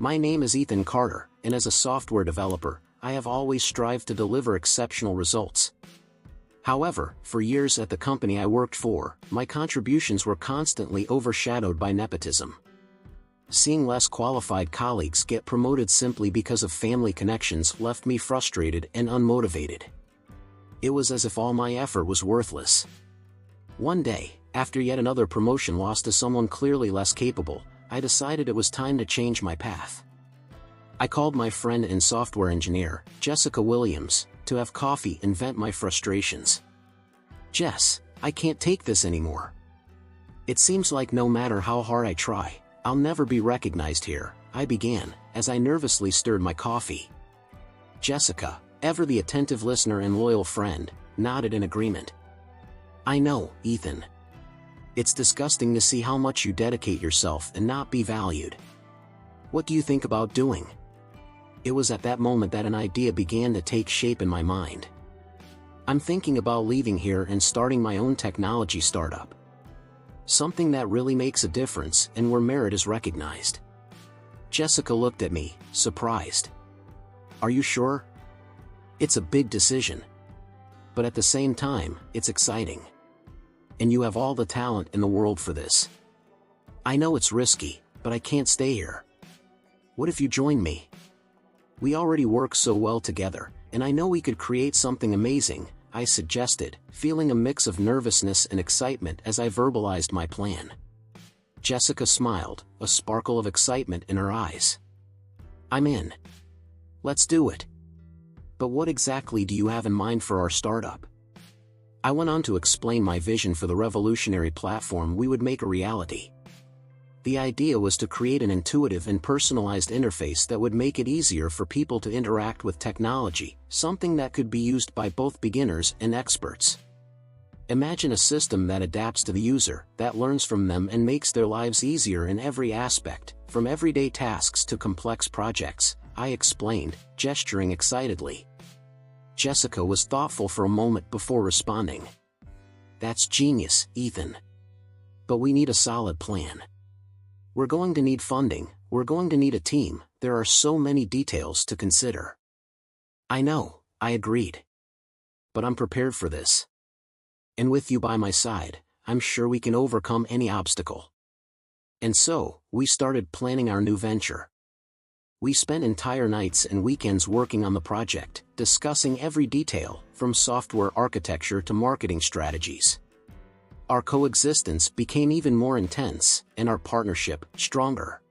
My name is Ethan Carter, and as a software developer, I have always strived to deliver exceptional results. However, for years at the company I worked for, my contributions were constantly overshadowed by nepotism. Seeing less qualified colleagues get promoted simply because of family connections left me frustrated and unmotivated. It was as if all my effort was worthless. One day, after yet another promotion lost to someone clearly less capable, I decided it was time to change my path. I called my friend and software engineer, Jessica Williams, to have coffee and vent my frustrations. "Jess, I can't take this anymore. It seems like no matter how hard I try, I'll never be recognized here," I began, as I nervously stirred my coffee. Jessica, ever the attentive listener and loyal friend, nodded in agreement. "I know, Ethan. It's disgusting to see how much you dedicate yourself and not be valued. What do you think about doing?" It was at that moment that an idea began to take shape in my mind. "I'm thinking about leaving here and starting my own technology startup. Something that really makes a difference and where merit is recognized." Jessica looked at me, surprised. "Are you sure? It's a big decision. But at the same time, it's exciting. And you have all the talent in the world for this." "I know it's risky, but I can't stay here. What if you join me? We already work so well together, and I know we could create something amazing," I suggested, feeling a mix of nervousness and excitement as I verbalized my plan. Jessica smiled, a sparkle of excitement in her eyes. "I'm in. Let's do it. But what exactly do you have in mind for our startup?" I went on to explain my vision for the revolutionary platform we would make a reality. The idea was to create an intuitive and personalized interface that would make it easier for people to interact with technology, something that could be used by both beginners and experts. Imagine a system that adapts to the user, that learns from them and makes their lives easier in every aspect, from everyday tasks to complex projects, I explained, gesturing excitedly. Jessica was thoughtful for a moment before responding. "That's genius, Ethan. But we need a solid plan. We're going to need funding, we're going to need a team, there are so many details to consider." "I know," I agreed. "But I'm prepared for this. And with you by my side, I'm sure we can overcome any obstacle." And so, we started planning our new venture. We spent entire nights and weekends working on the project, discussing every detail, from software architecture to marketing strategies. Our coexistence became even more intense, and our partnership, stronger.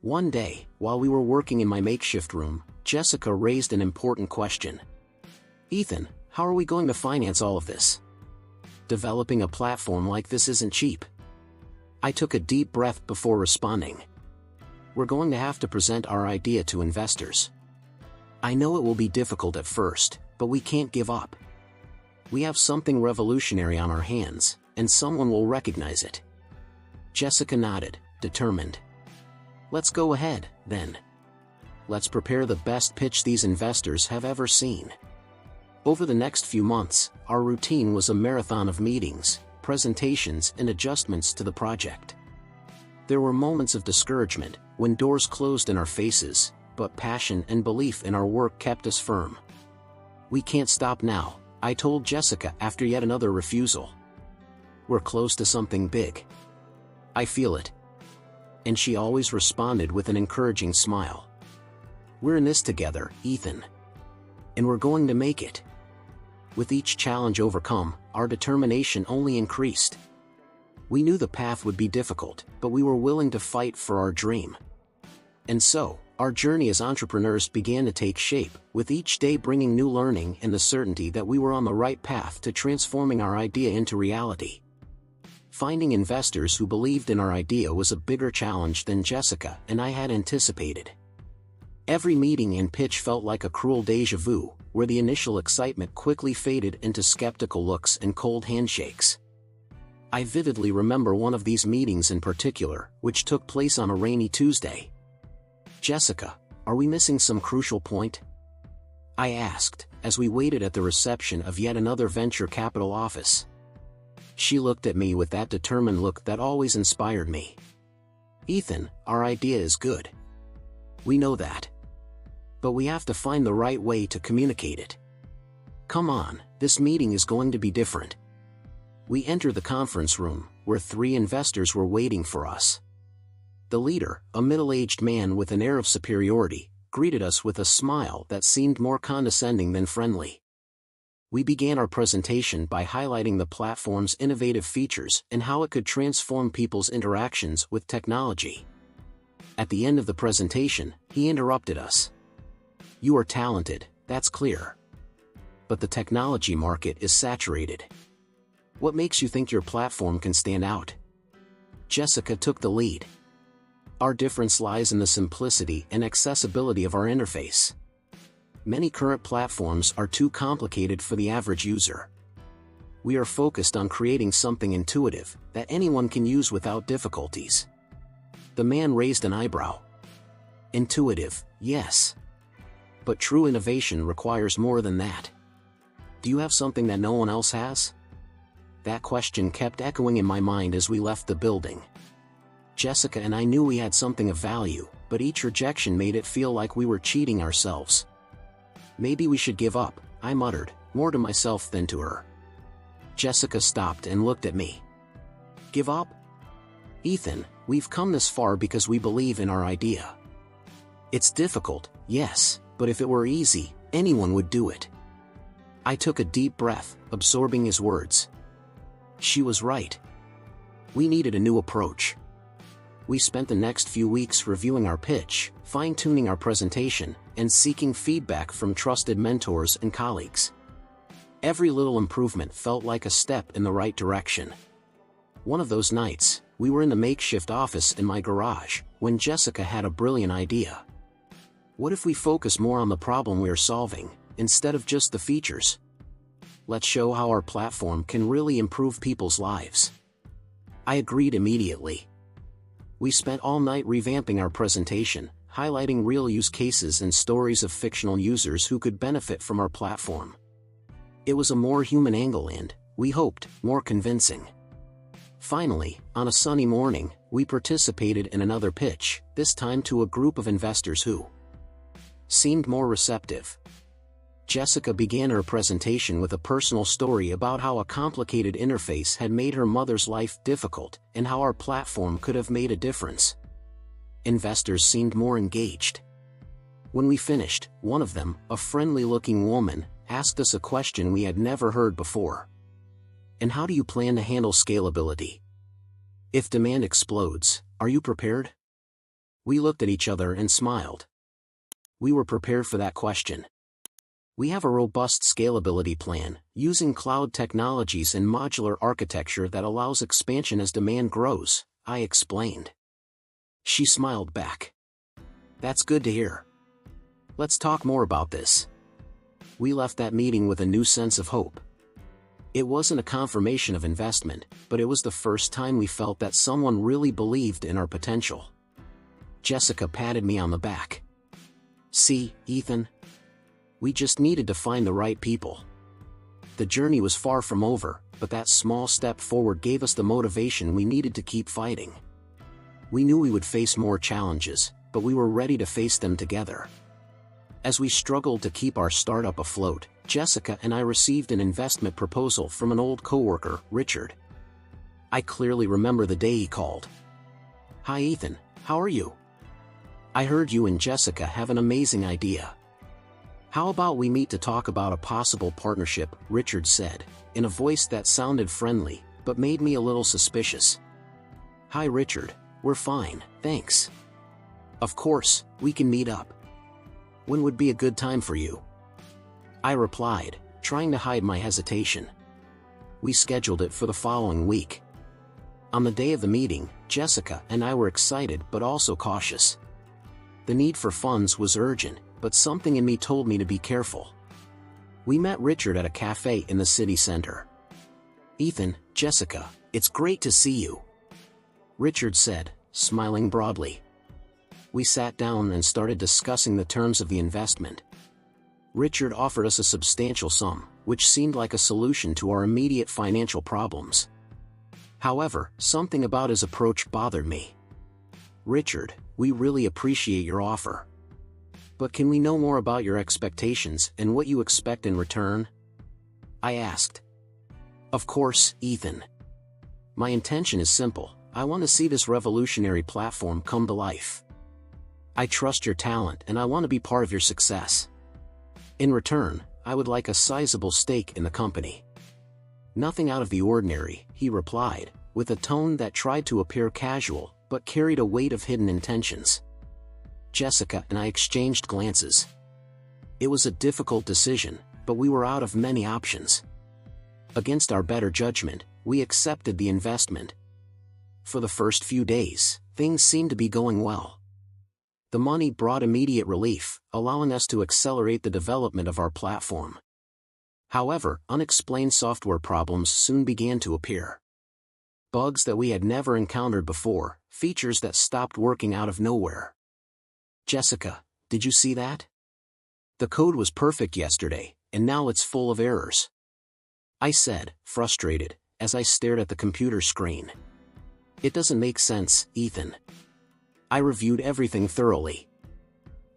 One day, while we were working in my makeshift room, Jessica raised an important question. "Ethan, how are we going to finance all of this? Developing a platform like this isn't cheap." I took a deep breath before responding. "We're going to have to present our idea to investors. I know it will be difficult at first, but we can't give up. We have something revolutionary on our hands, and someone will recognize it." Jessica nodded, determined. "Let's go ahead, then. Let's prepare the best pitch these investors have ever seen." Over the next few months, our routine was a marathon of meetings, presentations and adjustments to the project. There were moments of discouragement, when doors closed in our faces, but passion and belief in our work kept us firm. "We can't stop now," I told Jessica after yet another refusal. "We're close to something big. I feel it." And she always responded with an encouraging smile. "We're in this together, Ethan. And we're going to make it." With each challenge overcome, our determination only increased. We knew the path would be difficult, but we were willing to fight for our dream. And so, our journey as entrepreneurs began to take shape, with each day bringing new learning and the certainty that we were on the right path to transforming our idea into reality. Finding investors who believed in our idea was a bigger challenge than Jessica and I had anticipated. Every meeting and pitch felt like a cruel déjà vu, where the initial excitement quickly faded into skeptical looks and cold handshakes. I vividly remember one of these meetings in particular, which took place on a rainy Tuesday. "Jessica, are we missing some crucial point?" I asked, as we waited at the reception of yet another venture capital office. She looked at me with that determined look that always inspired me. "Ethan, our idea is good. We know that. But we have to find the right way to communicate it. Come on, this meeting is going to be different. We entered the conference room, where 3 investors were waiting for us. The leader, a middle-aged man with an air of superiority, greeted us with a smile that seemed more condescending than friendly. We began our presentation by highlighting the platform's innovative features and how it could transform people's interactions with technology. At the end of the presentation, he interrupted us. "You are talented, that's clear. But the technology market is saturated. What makes you think your platform can stand out?" Jessica took the lead. "Our difference lies in the simplicity and accessibility of our interface. Many current platforms are too complicated for the average user. We are focused on creating something intuitive that anyone can use without difficulties." The man raised an eyebrow. "Intuitive, yes. But true innovation requires more than that. Do you have something that no one else has?" That question kept echoing in my mind as we left the building. Jessica and I knew we had something of value, but each rejection made it feel like we were cheating ourselves. "Maybe we should give up," I muttered, more to myself than to her. Jessica stopped and looked at me. "Give up? Ethan, we've come this far because we believe in our idea. It's difficult, yes, but if it were easy, anyone would do it." I took a deep breath, absorbing his words. She was right. We needed a new approach. We spent the next few weeks reviewing our pitch, fine-tuning our presentation, and seeking feedback from trusted mentors and colleagues. Every little improvement felt like a step in the right direction. One of those nights, we were in the makeshift office in my garage, when Jessica had a brilliant idea. What if we focus more on the problem we are solving, instead of just the features? Let's show how our platform can really improve people's lives. I agreed immediately. We spent all night revamping our presentation, highlighting real use cases and stories of fictional users who could benefit from our platform. It was a more human angle and, we hoped, more convincing. Finally, on a sunny morning, we participated in another pitch, this time to a group of investors who seemed more receptive. Jessica began her presentation with a personal story about how a complicated interface had made her mother's life difficult, and how our platform could have made a difference. Investors seemed more engaged. When we finished, one of them, a friendly-looking woman, asked us a question we had never heard before. "And how do you plan to handle scalability? If demand explodes, are you prepared?" We looked at each other and smiled. We were prepared for that question. We have a robust scalability plan, using cloud technologies and modular architecture that allows expansion as demand grows, I explained. She smiled back. "That's good to hear. Let's talk more about this." We left that meeting with a new sense of hope. It wasn't a confirmation of investment, but it was the first time we felt that someone really believed in our potential. Jessica patted me on the back. "See, Ethan? We just needed to find the right people." The journey was far from over, but that small step forward gave us the motivation we needed to keep fighting. We knew we would face more challenges, but we were ready to face them together. As we struggled to keep our startup afloat, Jessica and I received an investment proposal from an old coworker, Richard. I clearly remember the day he called. "Hi Ethan, how are you? I heard you and Jessica have an amazing idea. How about we meet to talk about a possible partnership?" Richard said, in a voice that sounded friendly, but made me a little suspicious. "Hi Richard, we're fine, thanks. Of course, we can meet up. When would be a good time for you?" I replied, trying to hide my hesitation. We scheduled it for the following week. On the day of the meeting, Jessica and I were excited but also cautious. The need for funds was urgent, but something in me told me to be careful. We met Richard at a cafe in the city center. "Ethan, Jessica, it's great to see you," Richard said, smiling broadly. We sat down and started discussing the terms of the investment. Richard offered us a substantial sum, which seemed like a solution to our immediate financial problems. However, something about his approach bothered me. "Richard, we really appreciate your offer. But can we know more about your expectations and what you expect in return? I asked. Of course, Ethan. My intention is simple. I want to see this revolutionary platform come to life. I trust your talent and I want to be part of your success. In return, I would like a sizable stake in the company. Nothing out of the ordinary, he replied, with a tone that tried to appear casual, but carried a weight of hidden intentions. Jessica and I exchanged glances. It was a difficult decision, but we were out of many options. Against our better judgment, we accepted the investment. For the first few days, things seemed to be going well. The money brought immediate relief, allowing us to accelerate the development of our platform. However, unexplained software problems soon began to appear. Bugs that we had never encountered before, features that stopped working out of nowhere. Jessica, did you see that? The code was perfect yesterday, and now it's full of errors. I said, frustrated, as I stared at the computer screen. It doesn't make sense, Ethan. I reviewed everything thoroughly.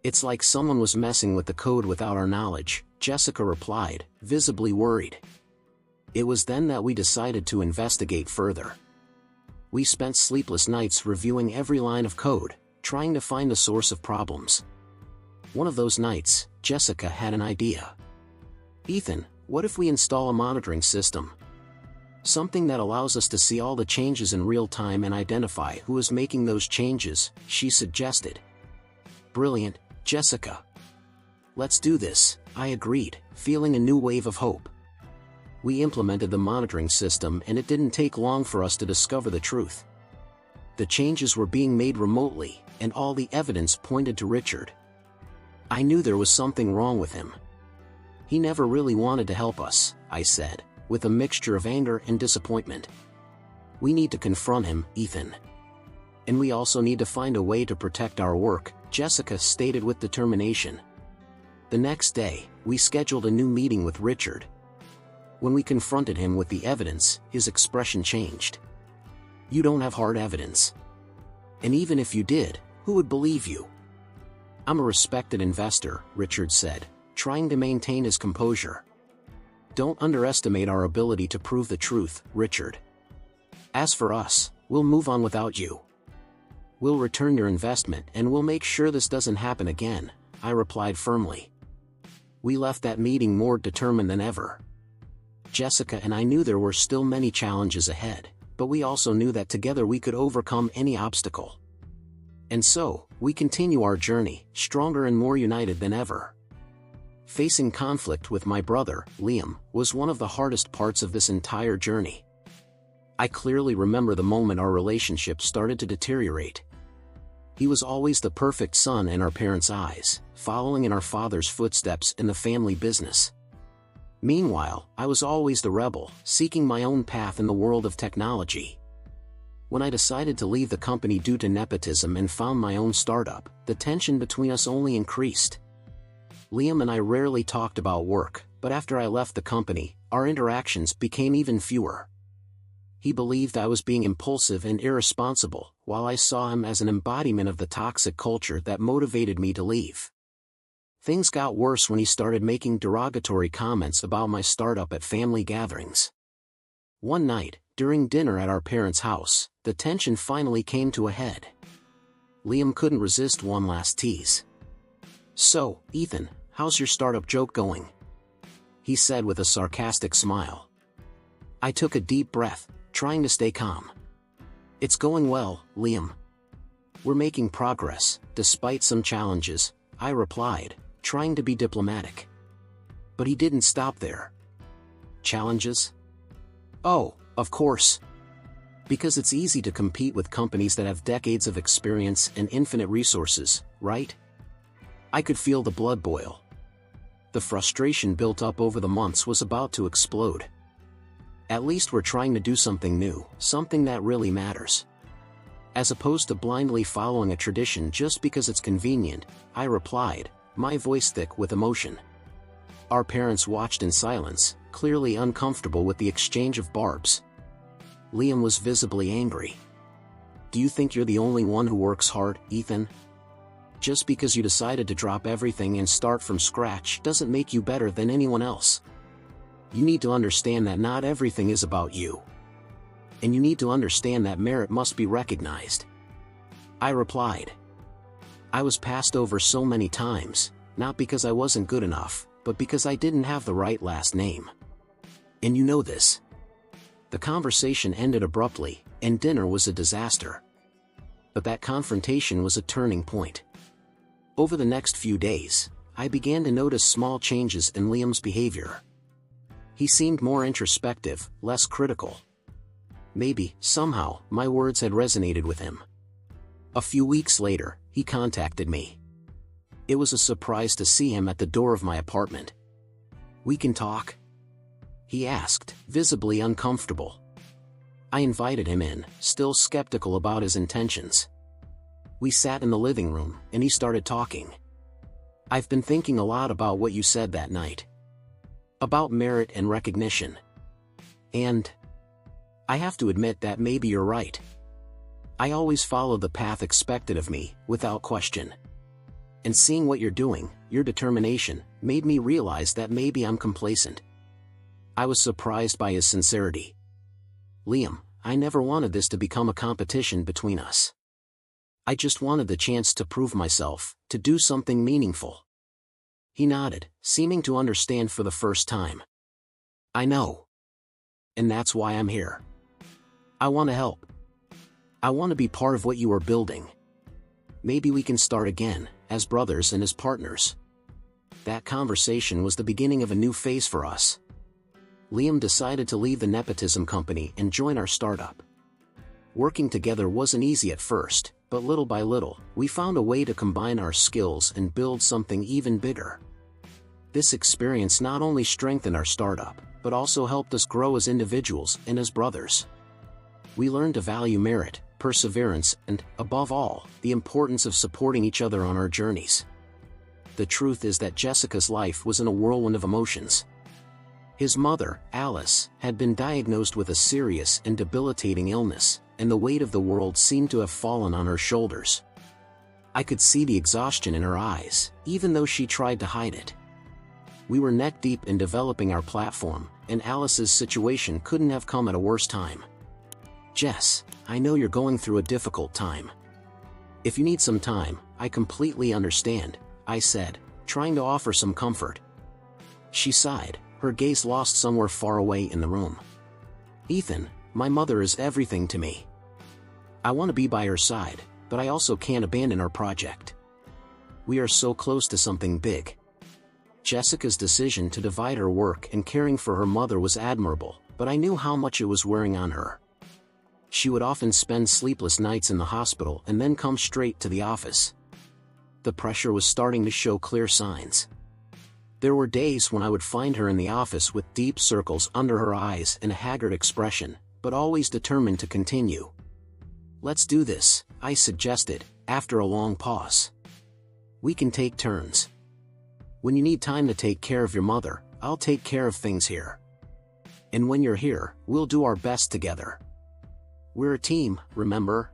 It's like someone was messing with the code without our knowledge, Jessica replied, visibly worried. It was then that we decided to investigate further. We spent sleepless nights reviewing every line of code, trying to find the source of problems. One of those nights, Jessica had an idea. Ethan, what if we install a monitoring system? Something that allows us to see all the changes in real time and identify who is making those changes, she suggested. Brilliant, Jessica. Let's do this, I agreed, feeling a new wave of hope. We implemented the monitoring system and it didn't take long for us to discover the truth. The changes were being made remotely, and all the evidence pointed to Richard. I knew there was something wrong with him. He never really wanted to help us, I said, with a mixture of anger and disappointment. We need to confront him, Ethan. And we also need to find a way to protect our work, Jessica stated with determination. The next day, we scheduled a new meeting with Richard. When we confronted him with the evidence, his expression changed. You don't have hard evidence. And even if you did, who would believe you? I'm a respected investor, Richard said, trying to maintain his composure. Don't underestimate our ability to prove the truth, Richard. As for us, we'll move on without you. We'll return your investment and we'll make sure this doesn't happen again, I replied firmly. We left that meeting more determined than ever. Jessica and I knew there were still many challenges ahead, but we also knew that together we could overcome any obstacle. And so, we continue our journey, stronger and more united than ever. Facing conflict with my brother, Liam, was one of the hardest parts of this entire journey. I clearly remember the moment our relationship started to deteriorate. He was always the perfect son in our parents' eyes, following in our father's footsteps in the family business. Meanwhile, I was always the rebel, seeking my own path in the world of technology. When I decided to leave the company due to nepotism and found my own startup, the tension between us only increased. Liam and I rarely talked about work, but after I left the company, our interactions became even fewer. He believed I was being impulsive and irresponsible, while I saw him as an embodiment of the toxic culture that motivated me to leave. Things got worse when he started making derogatory comments about my startup at family gatherings. One night, during dinner at our parents' house, the tension finally came to a head. Liam couldn't resist one last tease. So, Ethan, how's your startup joke going? He said with a sarcastic smile. I took a deep breath, trying to stay calm. It's going well, Liam. We're making progress, despite some challenges, I replied, trying to be diplomatic. But he didn't stop there. Challenges? Oh, of course. Because it's easy to compete with companies that have decades of experience and infinite resources, right? I could feel the blood boil. The frustration built up over the months was about to explode. At least we're trying to do something new, something that really matters. As opposed to blindly following a tradition just because it's convenient, I replied, my voice thick with emotion. Our parents watched in silence, clearly uncomfortable with the exchange of barbs. Liam was visibly angry. Do you think you're the only one who works hard, Ethan? Just because you decided to drop everything and start from scratch doesn't make you better than anyone else. You need to understand that not everything is about you. And you need to understand that merit must be recognized. I replied. I was passed over so many times, not because I wasn't good enough, but because I didn't have the right last name. And you know this. The conversation ended abruptly, and dinner was a disaster. But that confrontation was a turning point. Over the next few days, I began to notice small changes in Liam's behavior. He seemed more introspective, less critical. Maybe, somehow, my words had resonated with him. A few weeks later, he contacted me. It was a surprise to see him at the door of my apartment. "We can talk?" he asked, visibly uncomfortable. I invited him in, still skeptical about his intentions. We sat in the living room, and he started talking. "I've been thinking a lot about what you said that night. About merit and recognition. And I have to admit that maybe you're right. I always followed the path expected of me, without question. And seeing what you're doing, your determination, made me realize that maybe I'm complacent." I was surprised by his sincerity. "Liam, I never wanted this to become a competition between us. I just wanted the chance to prove myself, to do something meaningful." He nodded, seeming to understand for the first time. "I know. And that's why I'm here. I want to help. I want to be part of what you are building. Maybe we can start again, as brothers and as partners." That conversation was the beginning of a new phase for us. Liam decided to leave the nepotism company and join our startup. Working together wasn't easy at first, but little by little, we found a way to combine our skills and build something even bigger. This experience not only strengthened our startup, but also helped us grow as individuals and as brothers. We learned to value merit, perseverance, and, above all, the importance of supporting each other on our journeys. The truth is that Jessica's life was in a whirlwind of emotions. His mother, Alice, had been diagnosed with a serious and debilitating illness, and the weight of the world seemed to have fallen on her shoulders. I could see the exhaustion in her eyes, even though she tried to hide it. We were neck-deep in developing our platform, and Alice's situation couldn't have come at a worse time. "Jess, I know you're going through a difficult time. If you need some time, I completely understand," I said, trying to offer some comfort. She sighed, her gaze lost somewhere far away in the room. "Ethan, my mother is everything to me. I want to be by her side, but I also can't abandon our project. We are so close to something big." Jessica's decision to divide her work and caring for her mother was admirable, but I knew how much it was wearing on her. She would often spend sleepless nights in the hospital and then come straight to the office. The pressure was starting to show clear signs. There were days when I would find her in the office with deep circles under her eyes and a haggard expression, but always determined to continue. "Let's do this," I suggested, after a long pause. "We can take turns. When you need time to take care of your mother, I'll take care of things here. And when you're here, we'll do our best together. We're a team, remember?"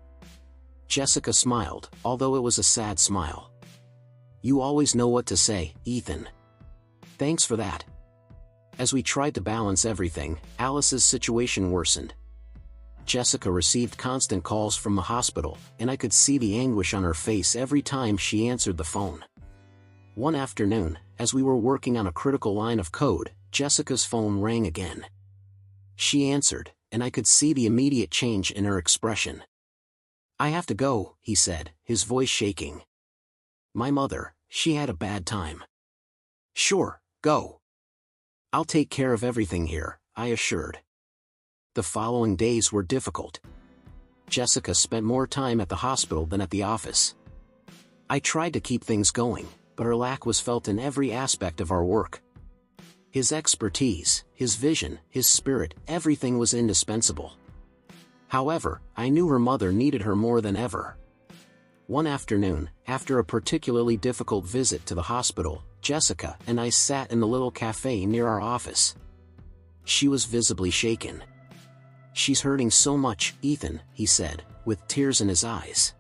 Jessica smiled, although it was a sad smile. "You always know what to say, Ethan. Thanks for that." As we tried to balance everything, Alice's situation worsened. Jessica received constant calls from the hospital, and I could see the anguish on her face every time she answered the phone. One afternoon, as we were working on a critical line of code, Jessica's phone rang again. She answered, and I could see the immediate change in her expression. "I have to go," he said, his voice shaking. "My mother, she had a bad time." "Sure, go. I'll take care of everything here," I assured. The following days were difficult. Jessica spent more time at the hospital than at the office. I tried to keep things going, but her lack was felt in every aspect of our work. His expertise, his vision, his spirit, everything was indispensable. However, I knew her mother needed her more than ever. One afternoon, after a particularly difficult visit to the hospital, Jessica and I sat in the little cafe near our office. She was visibly shaken. "She's hurting so much, Ethan," he said, with tears in his eyes.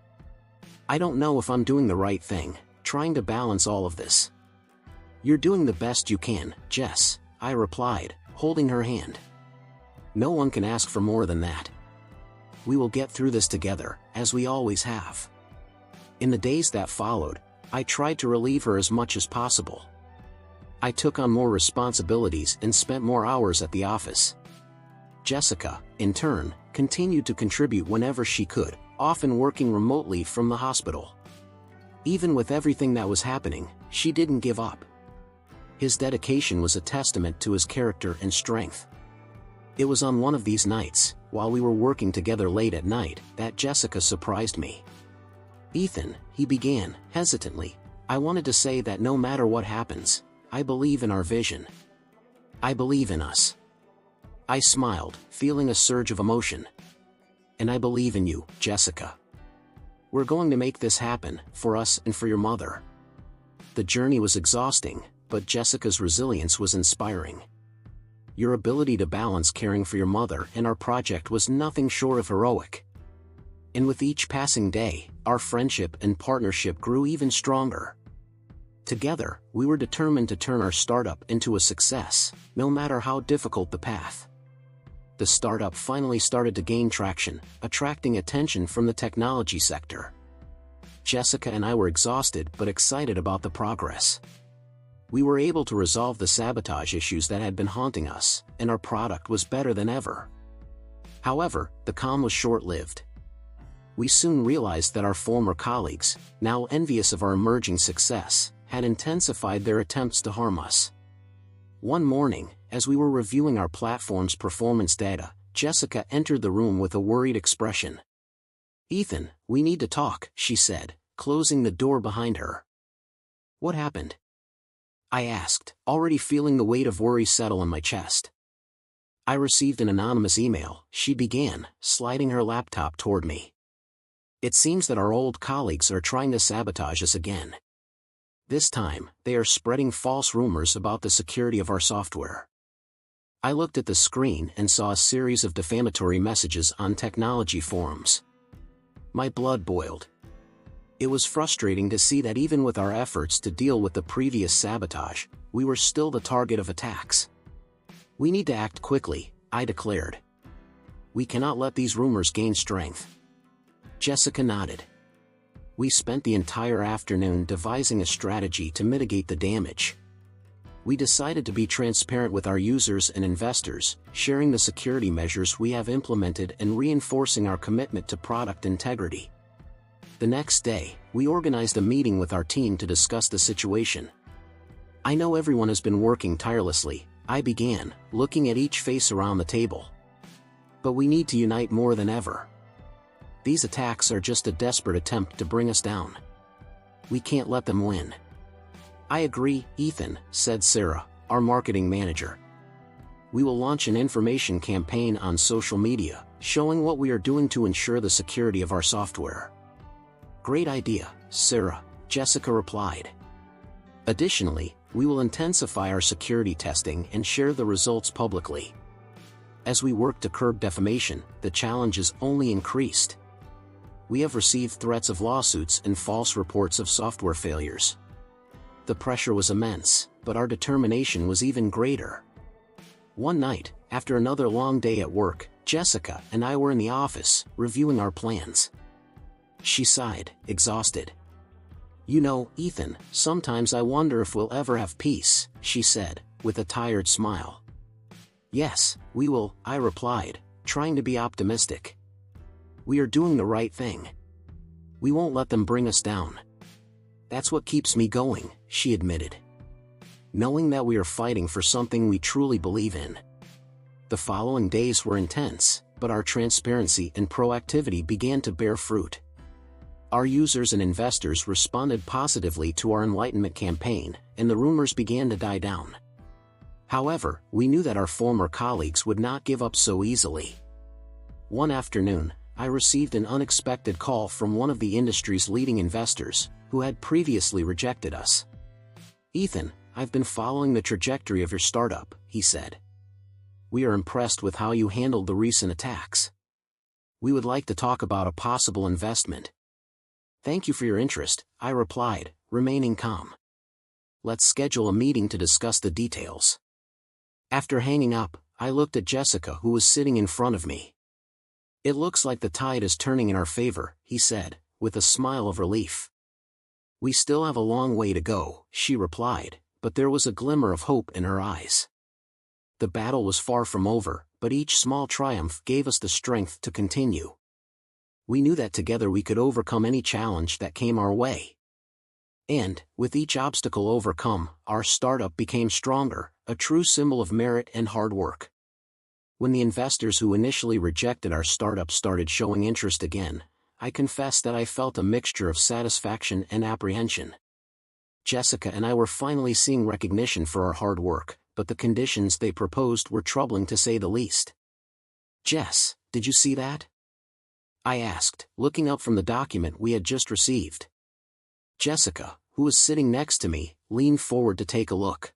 I don't know if I'm doing the right thing, trying to balance all of this. You're doing the best you can, Jess, I replied, holding her hand. No one can ask for more than that. We will get through this together, as we always have. In the days that followed, I tried to relieve her as much as possible. I took on more responsibilities and spent more hours at the office. Jessica, in turn, continued to contribute whenever she could, often working remotely from the hospital. Even with everything that was happening, she didn't give up. His dedication was a testament to his character and strength. It was on one of these nights, while we were working together late at night, that Jessica surprised me. Ethan, he began, hesitantly, I wanted to say that no matter what happens, I believe in our vision. I believe in us. I smiled, feeling a surge of emotion. And I believe in you, Jessica. We're going to make this happen, for us and for your mother. The journey was exhausting, but Jessica's resilience was inspiring. Your ability to balance caring for your mother and our project was nothing short of heroic. And with each passing day, our friendship and partnership grew even stronger. Together, we were determined to turn our startup into a success, no matter how difficult the path. The startup finally started to gain traction, attracting attention from the technology sector. Jessica and I were exhausted but excited about the progress. We were able to resolve the sabotage issues that had been haunting us, and our product was better than ever. However, the calm was short-lived. We soon realized that our former colleagues, now envious of our emerging success, had intensified their attempts to harm us. One morning, as we were reviewing our platform's performance data, Jessica entered the room with a worried expression. Ethan, we need to talk, she said, closing the door behind her. What happened? I asked, already feeling the weight of worry settle in my chest. I received an anonymous email, she began, sliding her laptop toward me. It seems that our old colleagues are trying to sabotage us again. This time, they are spreading false rumors about the security of our software. I looked at the screen and saw a series of defamatory messages on technology forums. My blood boiled. It was frustrating to see that even with our efforts to deal with the previous sabotage, we were still the target of attacks. We need to act quickly, I declared. We cannot let these rumors gain strength. Jessica nodded. We spent the entire afternoon devising a strategy to mitigate the damage. We decided to be transparent with our users and investors, sharing the security measures we have implemented and reinforcing our commitment to product integrity. The next day, we organized a meeting with our team to discuss the situation. I know everyone has been working tirelessly, I began, looking at each face around the table. But we need to unite more than ever. These attacks are just a desperate attempt to bring us down. We can't let them win. I agree, Ethan, said Sarah, our marketing manager. We will launch an information campaign on social media, showing what we are doing to ensure the security of our software. Great idea, Sarah, Jessica replied. Additionally, we will intensify our security testing and share the results publicly. As we work to curb defamation, the challenges only increased. We have received threats of lawsuits and false reports of software failures. The pressure was immense, but our determination was even greater. One night, after another long day at work, Jessica and I were in the office, reviewing our plans. She sighed, exhausted. You know, Ethan, sometimes I wonder if we'll ever have peace, she said, with a tired smile. Yes, we will, I replied, trying to be optimistic. We are doing the right thing. We won't let them bring us down. That's what keeps me going, she admitted. Knowing that we are fighting for something we truly believe in. The following days were intense, but our transparency and proactivity began to bear fruit. Our users and investors responded positively to our enlightenment campaign, and the rumors began to die down. However, we knew that our former colleagues would not give up so easily. One afternoon, I received an unexpected call from one of the industry's leading investors, who had previously rejected us. Ethan, I've been following the trajectory of your startup, he said. We are impressed with how you handled the recent attacks. We would like to talk about a possible investment. "Thank you for your interest," I replied, remaining calm. "Let's schedule a meeting to discuss the details." After hanging up, I looked at Jessica, who was sitting in front of me. "It looks like the tide is turning in our favor," he said, with a smile of relief. "We still have a long way to go," she replied, but there was a glimmer of hope in her eyes. The battle was far from over, but each small triumph gave us the strength to continue. We knew that together we could overcome any challenge that came our way. And, with each obstacle overcome, our startup became stronger, a true symbol of merit and hard work. When the investors who initially rejected our startup started showing interest again, I confess that I felt a mixture of satisfaction and apprehension. Jessica and I were finally seeing recognition for our hard work, but the conditions they proposed were troubling to say the least. "Jess, did you see that?" I asked, looking up from the document we had just received. Jessica, who was sitting next to me, leaned forward to take a look.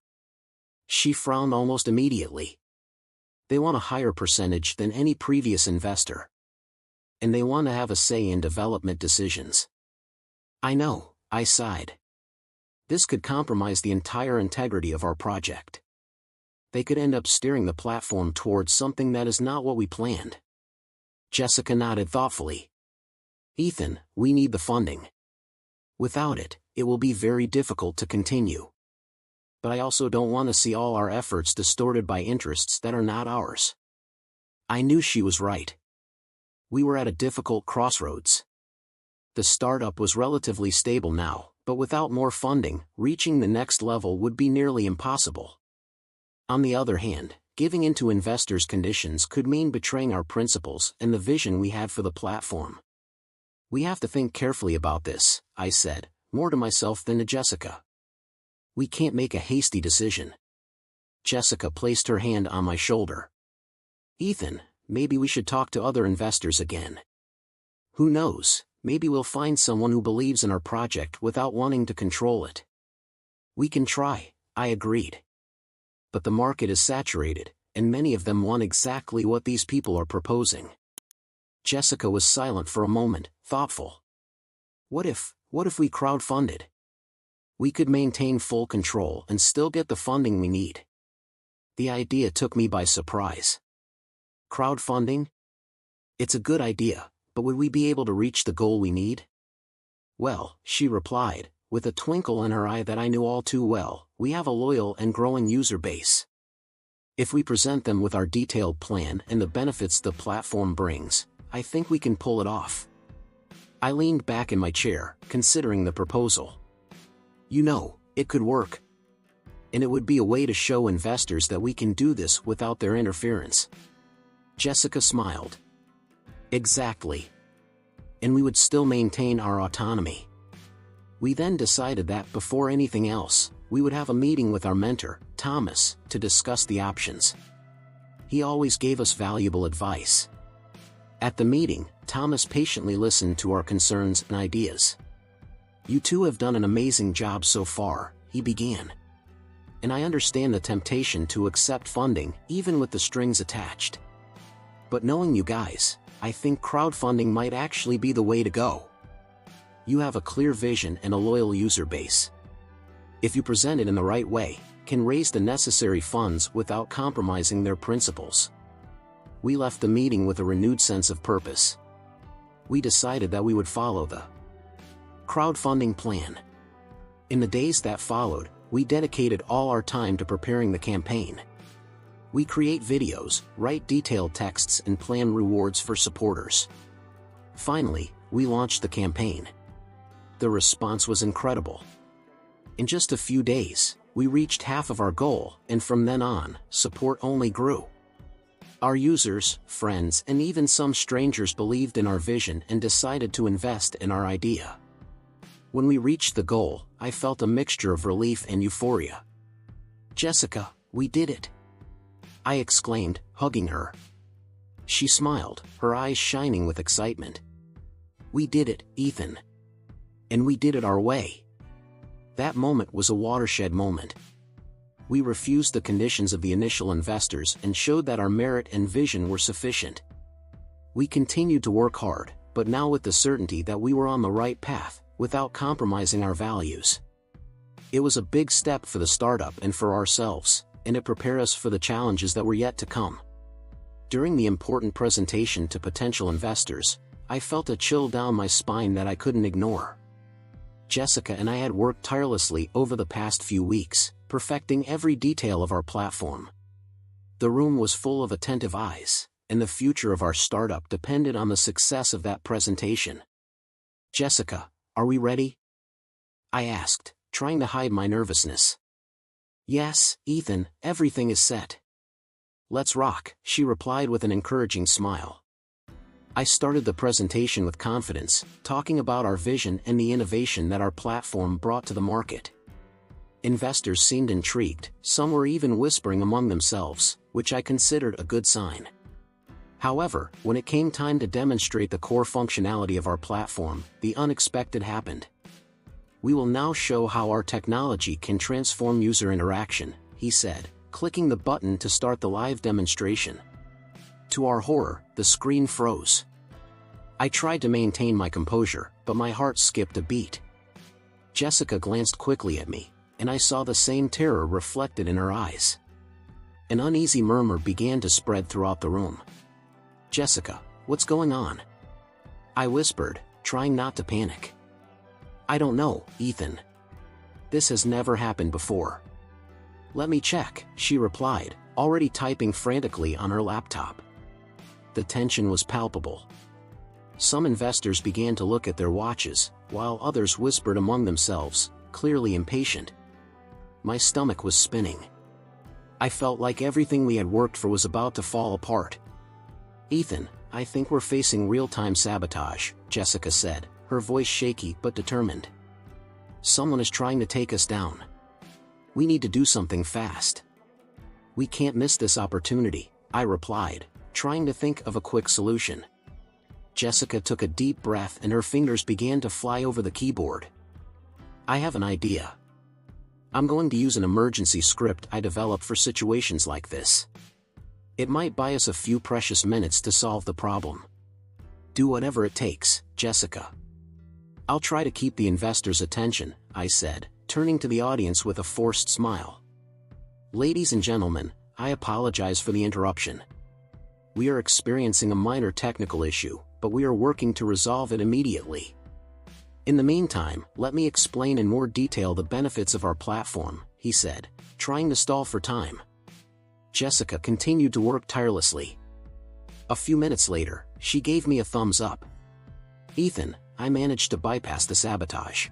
She frowned almost immediately. "They want a higher percentage than any previous investor. And they want to have a say in development decisions." "I know," I sighed. "This could compromise the entire integrity of our project. They could end up steering the platform towards something that is not what we planned." Jessica nodded thoughtfully. "Ethan, we need the funding. Without it, it will be very difficult to continue. But I also don't want to see all our efforts distorted by interests that are not ours." I knew she was right. We were at a difficult crossroads. The startup was relatively stable now, but without more funding, reaching the next level would be nearly impossible. On the other hand, giving in to investors' conditions could mean betraying our principles and the vision we had for the platform. "We have to think carefully about this," I said, more to myself than to Jessica. "We can't make a hasty decision." Jessica placed her hand on my shoulder. "Ethan, maybe we should talk to other investors again. Who knows, maybe we'll find someone who believes in our project without wanting to control it." "We can try," I agreed. "But the market is saturated, and many of them want exactly what these people are proposing." Jessica was silent for a moment, thoughtful. What if we crowdfunded? We could maintain full control and still get the funding we need." The idea took me by surprise. Crowdfunding? It's a good idea, but would we be able to reach the goal we need? "Well," she replied, with a twinkle in her eye that I knew all too well, "we have a loyal and growing user base. If we present them with our detailed plan and the benefits the platform brings, I think we can pull it off." I leaned back in my chair, considering the proposal. "You know, it could work. And it would be a way to show investors that we can do this without their interference." Jessica smiled. "Exactly. And we would still maintain our autonomy." We then decided that before anything else, we would have a meeting with our mentor, Thomas, to discuss the options. He always gave us valuable advice. At the meeting, Thomas patiently listened to our concerns and ideas. "You two have done an amazing job so far," he began. "And I understand the temptation to accept funding, even with the strings attached. But knowing you guys, I think crowdfunding might actually be the way to go. You have a clear vision and a loyal user base. If you present it in the right way, can raise the necessary funds without compromising their principles." We left the meeting with a renewed sense of purpose. We decided that we would follow the crowdfunding plan. In the days that followed, we dedicated all our time to preparing the campaign. We create videos, write detailed texts and plan rewards for supporters. Finally, we launched the campaign. The response was incredible. In just a few days, we reached half of our goal, and from then on, support only grew. Our users, friends, and even some strangers believed in our vision and decided to invest in our idea. When we reached the goal, I felt a mixture of relief and euphoria. "Jessica, we did it!" I exclaimed, hugging her. She smiled, her eyes shining with excitement. "We did it, Ethan. And we did it our way." That moment was a watershed moment. We refused the conditions of the initial investors and showed that our merit and vision were sufficient. We continued to work hard, but now with the certainty that we were on the right path, without compromising our values. It was a big step for the startup and for ourselves, and it prepared us for the challenges that were yet to come. During the important presentation to potential investors, I felt a chill down my spine that I couldn't ignore. Jessica and I had worked tirelessly over the past few weeks, perfecting every detail of our platform. The room was full of attentive eyes, and the future of our startup depended on the success of that presentation. "Jessica, are we ready?" I asked, trying to hide my nervousness. "Yes, Ethan, everything is set." "Let's rock," she replied with an encouraging smile. I started the presentation with confidence, talking about our vision and the innovation that our platform brought to the market. Investors seemed intrigued, some were even whispering among themselves, which I considered a good sign. However, when it came time to demonstrate the core functionality of our platform, the unexpected happened. "We will now show how our technology can transform user interaction," he said, clicking the button to start the live demonstration. To our horror, the screen froze. I tried to maintain my composure, but my heart skipped a beat. Jessica glanced quickly at me, and I saw the same terror reflected in her eyes. An uneasy murmur began to spread throughout the room. "Jessica, what's going on?" I whispered, trying not to panic. "I don't know, Ethan. This has never happened before." "Let me check," she replied, already typing frantically on her laptop. The tension was palpable. Some investors began to look at their watches, while others whispered among themselves, clearly impatient. My stomach was spinning. I felt like everything we had worked for was about to fall apart. "Ethan, I think we're facing real-time sabotage," Jessica said, her voice shaky but determined. "Someone is trying to take us down. We need to do something fast." "We can't miss this opportunity," I replied, trying to think of a quick solution. Jessica took a deep breath and her fingers began to fly over the keyboard. "I have an idea. I'm going to use an emergency script I developed for situations like this. It might buy us a few precious minutes to solve the problem." "Do whatever it takes, Jessica. I'll try to keep the investors' attention," I said, turning to the audience with a forced smile. "Ladies and gentlemen, I apologize for the interruption. We are experiencing a minor technical issue, but we are working to resolve it immediately. In the meantime, let me explain in more detail the benefits of our platform," he said, trying to stall for time. Jessica continued to work tirelessly. A few minutes later, she gave me a thumbs up. "Ethan, I managed to bypass the sabotage.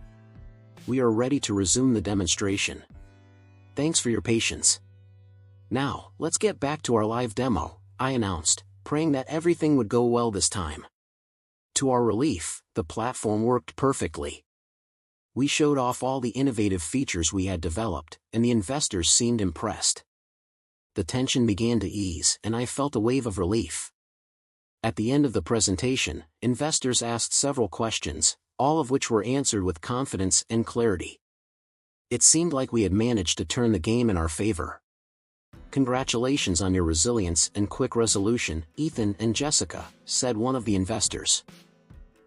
We are ready to resume the demonstration. Thanks for your patience. Now, let's get back to our live demo," I announced, praying that everything would go well this time. To our relief, the platform worked perfectly. We showed off all the innovative features we had developed, and the investors seemed impressed. The tension began to ease, and I felt a wave of relief. At the end of the presentation, investors asked several questions, all of which were answered with confidence and clarity. It seemed like we had managed to turn the game in our favor. "Congratulations on your resilience and quick resolution, Ethan and Jessica," said one of the investors.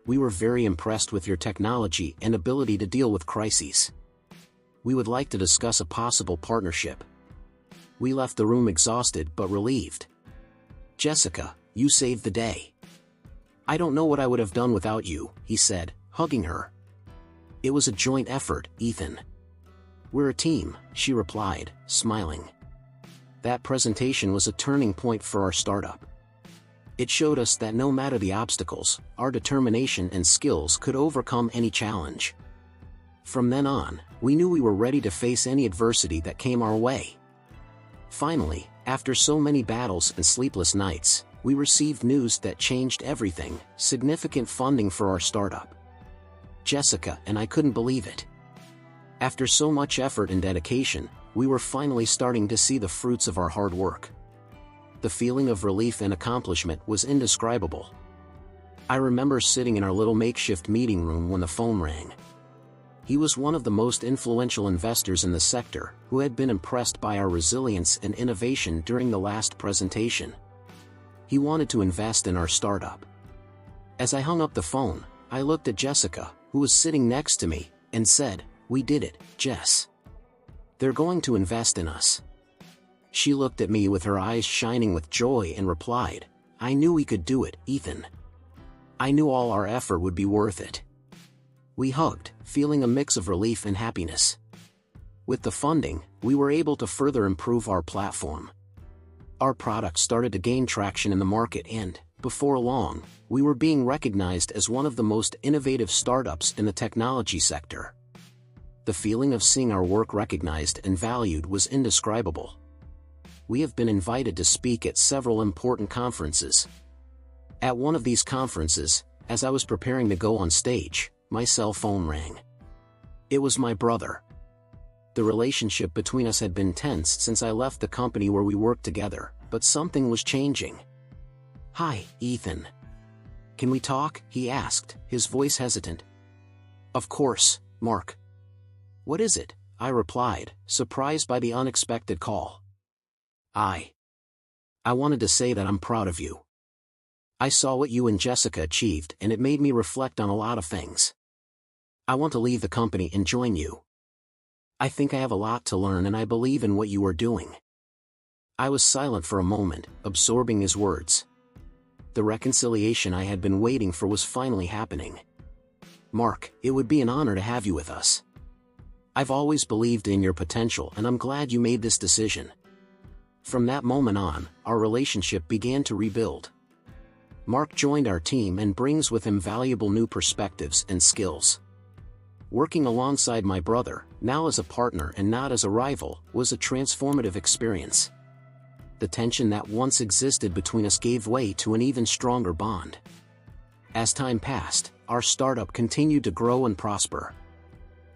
"We were very impressed with your technology and ability to deal with crises. We would like to discuss a possible partnership." We left the room exhausted but relieved. "Jessica, you saved the day. I don't know what I would have done without you," he said, hugging her. "It was a joint effort, Ethan." "We're a team," she replied, smiling. That presentation was a turning point for our startup. It showed us that no matter the obstacles, our determination and skills could overcome any challenge. From then on, we knew we were ready to face any adversity that came our way. Finally, after so many battles and sleepless nights, we received news that changed everything: significant funding for our startup. Jessica and I couldn't believe it. After so much effort and dedication, we were finally starting to see the fruits of our hard work. The feeling of relief and accomplishment was indescribable. I remember sitting in our little makeshift meeting room when the phone rang. He was one of the most influential investors in the sector, who had been impressed by our resilience and innovation during the last presentation. He wanted to invest in our startup. As I hung up the phone, I looked at Jessica, who was sitting next to me, and said, "We did it, Jess. They're going to invest in us." She looked at me with her eyes shining with joy and replied, "I knew we could do it, Ethan. I knew all our effort would be worth it." We hugged, feeling a mix of relief and happiness. With the funding, we were able to further improve our platform. Our product started to gain traction in the market and, before long, we were being recognized as one of the most innovative startups in the technology sector. The feeling of seeing our work recognized and valued was indescribable. We have been invited to speak at several important conferences. At one of these conferences, as I was preparing to go on stage, my cell phone rang. It was my brother. The relationship between us had been tense since I left the company where we worked together, but something was changing. "Hi, Ethan. Can we talk?" he asked, his voice hesitant. "Of course, Mark." "What is it?" I replied, surprised by the unexpected call. I wanted to say that I'm proud of you. I saw what you and Jessica achieved and it made me reflect on a lot of things. I want to leave the company and join you. I think I have a lot to learn and I believe in what you are doing." I was silent for a moment, absorbing his words. The reconciliation I had been waiting for was finally happening. "Mark, it would be an honor to have you with us. I've always believed in your potential and I'm glad you made this decision." From that moment on, our relationship began to rebuild. Mark joined our team and brings with him valuable new perspectives and skills. Working alongside my brother, now as a partner and not as a rival, was a transformative experience. The tension that once existed between us gave way to an even stronger bond. As time passed, our startup continued to grow and prosper.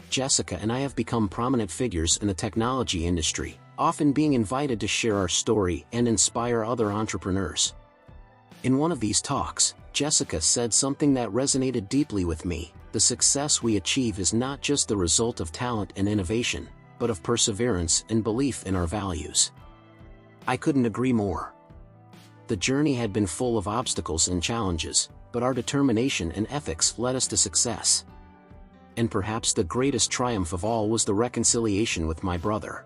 Jessica and I have become prominent figures in the technology industry, often being invited to share our story and inspire other entrepreneurs. In one of these talks, Jessica said something that resonated deeply with me: the success we achieve is not just the result of talent and innovation, but of perseverance and belief in our values. I couldn't agree more. The journey had been full of obstacles and challenges, but our determination and ethics led us to success. And perhaps the greatest triumph of all was the reconciliation with my brother.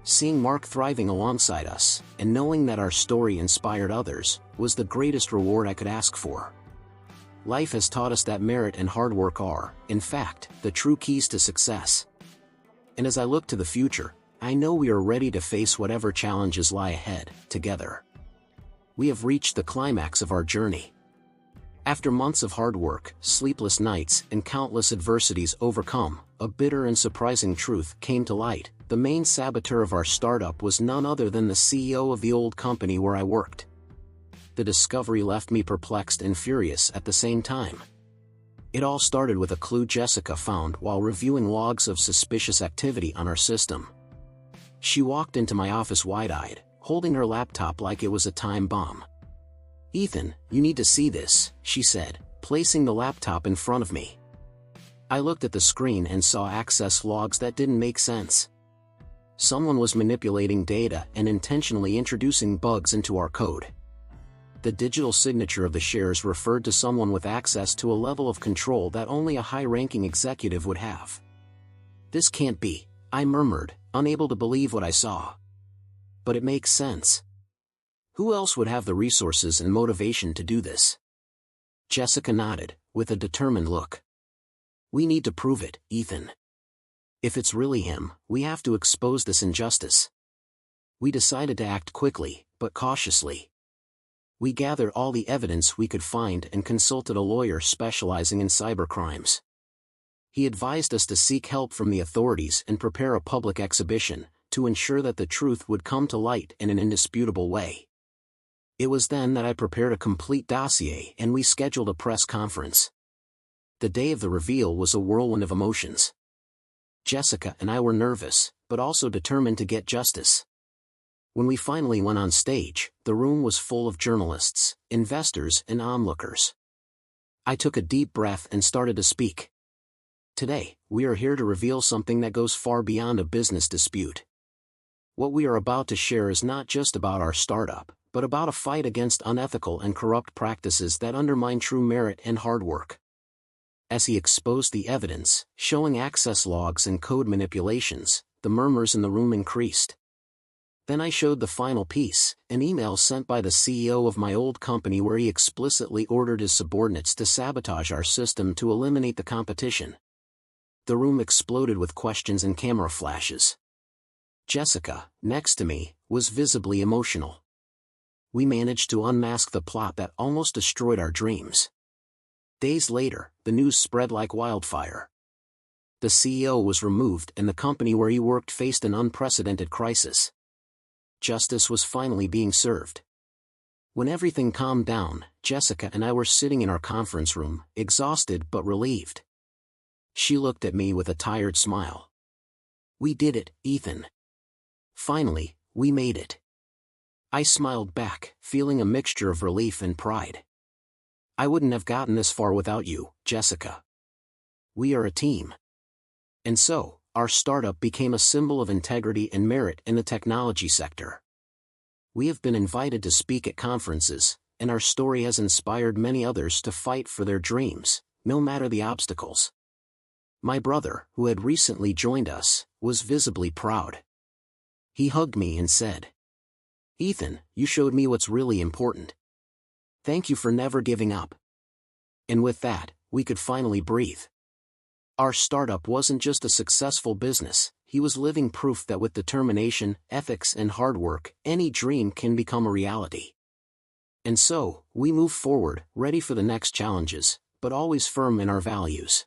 Seeing Mark thriving alongside us, and knowing that our story inspired others, was the greatest reward I could ask for. Life has taught us that merit and hard work are, in fact, the true keys to success. And as I look to the future, I know we are ready to face whatever challenges lie ahead, together. We have reached the climax of our journey. After months of hard work, sleepless nights, and countless adversities overcome, a bitter and surprising truth came to light: the main saboteur of our startup was none other than the CEO of the old company where I worked. The discovery left me perplexed and furious at the same time. It all started with a clue Jessica found while reviewing logs of suspicious activity on our system. She walked into my office wide-eyed, holding her laptop like it was a time bomb. "Ethan, you need to see this," she said, placing the laptop in front of me. I looked at the screen and saw access logs that didn't make sense. Someone was manipulating data and intentionally introducing bugs into our code. The digital signature of the shares referred to someone with access to a level of control that only a high-ranking executive would have. "This can't be," I murmured, unable to believe what I saw. "But it makes sense. Who else would have the resources and motivation to do this?" Jessica nodded, with a determined look. "We need to prove it, Ethan. If it's really him, we have to expose this injustice." We decided to act quickly, but cautiously. We gathered all the evidence we could find and consulted a lawyer specializing in cybercrimes. He advised us to seek help from the authorities and prepare a public exhibition, to ensure that the truth would come to light in an indisputable way. It was then that I prepared a complete dossier and we scheduled a press conference. The day of the reveal was a whirlwind of emotions. Jessica and I were nervous, but also determined to get justice. When we finally went on stage, the room was full of journalists, investors, and onlookers. I took a deep breath and started to speak. "Today, we are here to reveal something that goes far beyond a business dispute. What we are about to share is not just about our startup, but about a fight against unethical and corrupt practices that undermine true merit and hard work. As he exposed the evidence, showing access logs and code manipulations, the murmurs in the room increased. Then I showed the final piece, an email sent by the CEO of my old company where he explicitly ordered his subordinates to sabotage our system to eliminate the competition. The room exploded with questions and camera flashes. Jessica, next to me, was visibly emotional. We managed to unmask the plot that almost destroyed our dreams. Days later, the news spread like wildfire. The CEO was removed and the company where he worked faced an unprecedented crisis. Justice was finally being served. When everything calmed down, Jessica and I were sitting in our conference room, exhausted but relieved. She looked at me with a tired smile. "We did it, Ethan. Finally, we made it." I smiled back, feeling a mixture of relief and pride. "I wouldn't have gotten this far without you, Jessica. We are a team." And so, our startup became a symbol of integrity and merit in the technology sector. We have been invited to speak at conferences, and our story has inspired many others to fight for their dreams, no matter the obstacles. My brother, who had recently joined us, was visibly proud. He hugged me and said, "Ethan, you showed me what's really important. Thank you for never giving up." And with that, we could finally breathe. Our startup wasn't just a successful business, he was living proof that with determination, ethics and hard work, any dream can become a reality. And so, we move forward, ready for the next challenges, but always firm in our values.